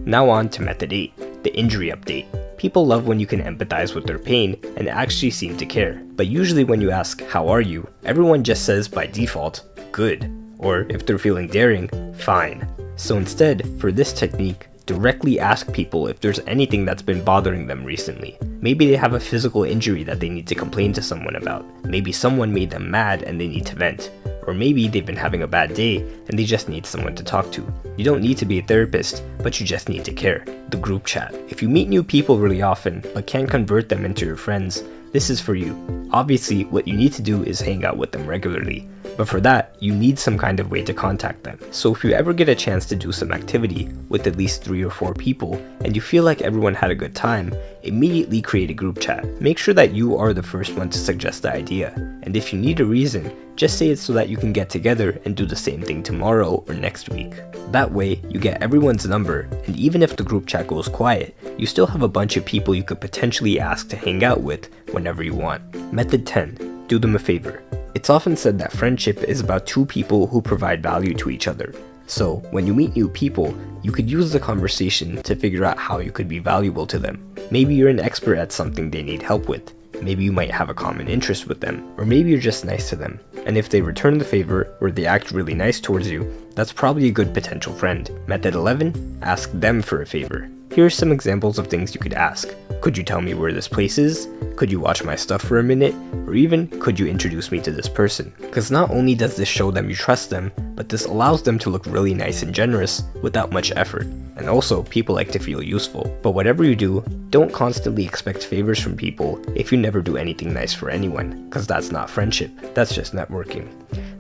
Now on to method 8, the injury update. People love when you can empathize with their pain and actually seem to care. But usually when you ask, how are you? Everyone just says by default, good. Or if they're feeling daring, fine. So instead, for this technique, directly ask people if there's anything that's been bothering them recently. Maybe they have a physical injury that they need to complain to someone about. Maybe someone made them mad and they need to vent. Or maybe they've been having a bad day and they just need someone to talk to. You don't need to be a therapist, but you just need to care. The group chat. If you meet new people really often, but can't convert them into your friends, this is for you. Obviously, what you need to do is hang out with them regularly. But for that, you need some kind of way to contact them. So if you ever get a chance to do some activity with at least 3 or 4 people, and you feel like everyone had a good time, immediately create a group chat. Make sure that you are the first one to suggest the idea. And if you need a reason, just say it so that you can get together and do the same thing tomorrow or next week. That way, you get everyone's number, and even if the group chat goes quiet, you still have a bunch of people you could potentially ask to hang out with whenever you want. Method 10. Do them a favor. It's often said that friendship is about 2 people who provide value to each other. So, when you meet new people, you could use the conversation to figure out how you could be valuable to them. Maybe you're an expert at something they need help with. Maybe you might have a common interest with them. Or maybe you're just nice to them. And if they return the favor, or they act really nice towards you, that's probably a good potential friend. Method 11. Ask them for a favor. Here are some examples of things you could ask. Could you tell me where this place is? Could you watch my stuff for a minute? Or even, could you introduce me to this person? Because not only does this show them you trust them, but this allows them to look really nice and generous without much effort. And also, people like to feel useful. But whatever you do, don't constantly expect favors from people if you never do anything nice for anyone, because that's not friendship, that's just networking.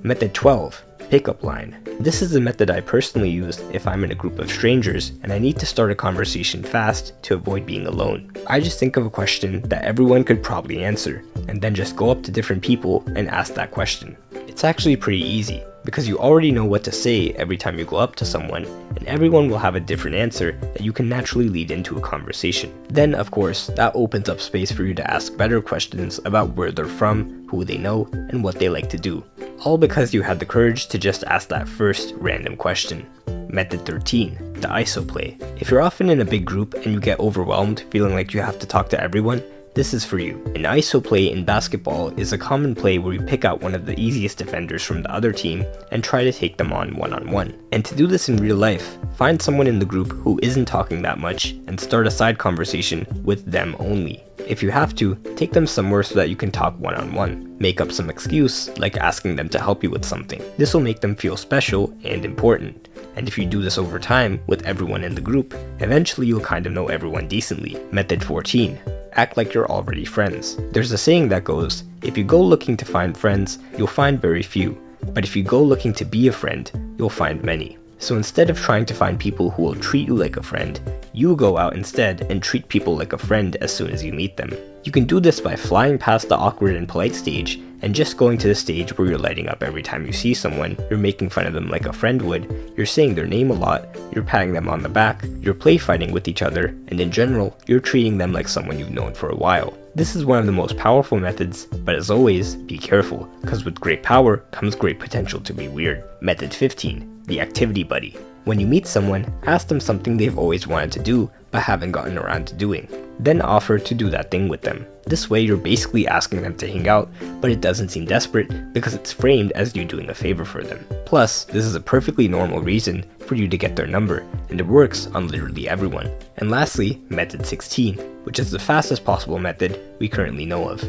Method 12. Pickup line. This is the method I personally use if I'm in a group of strangers and I need to start a conversation fast to avoid being alone. I just think of a question that everyone could probably answer, and then just go up to different people and ask that question. It's actually pretty easy, because you already know what to say every time you go up to someone, and everyone will have a different answer that you can naturally lead into a conversation. Then, of course, that opens up space for you to ask better questions about where they're from, who they know, and what they like to do. All because you had the courage to just ask that first random question. Method 13. The ISO play. If you're often in a big group and you get overwhelmed feeling like you have to talk to everyone, this is for you. An ISO play in basketball is a common play where you pick out one of the easiest defenders from the other team and try to take them on one-on-one. And to do this in real life, find someone in the group who isn't talking that much and start a side conversation with them only. If you have to, take them somewhere so that you can talk one-on-one. Make up some excuse, like asking them to help you with something. This will make them feel special and important. And if you do this over time with everyone in the group, eventually you'll kind of know everyone decently. Method 14. Act like you're already friends. There's a saying that goes, if you go looking to find friends, you'll find very few. But if you go looking to be a friend, you'll find many. So instead of trying to find people who will treat you like a friend, you go out instead and treat people like a friend as soon as you meet them. You can do this by flying past the awkward and polite stage and just going to the stage where you're lighting up every time you see someone, you're making fun of them like a friend would, you're saying their name a lot, you're patting them on the back, you're play fighting with each other, and in general, you're treating them like someone you've known for a while. This is one of the most powerful methods, but as always, be careful, because with great power comes great potential to be weird. Method 15. The activity buddy. When you meet someone, ask them something they've always wanted to do, but haven't gotten around to doing. Then offer to do that thing with them. This way you're basically asking them to hang out, but it doesn't seem desperate because it's framed as you doing a favor for them. Plus, this is a perfectly normal reason for you to get their number, and it works on literally everyone. And lastly, method 16, which is the fastest possible method we currently know of.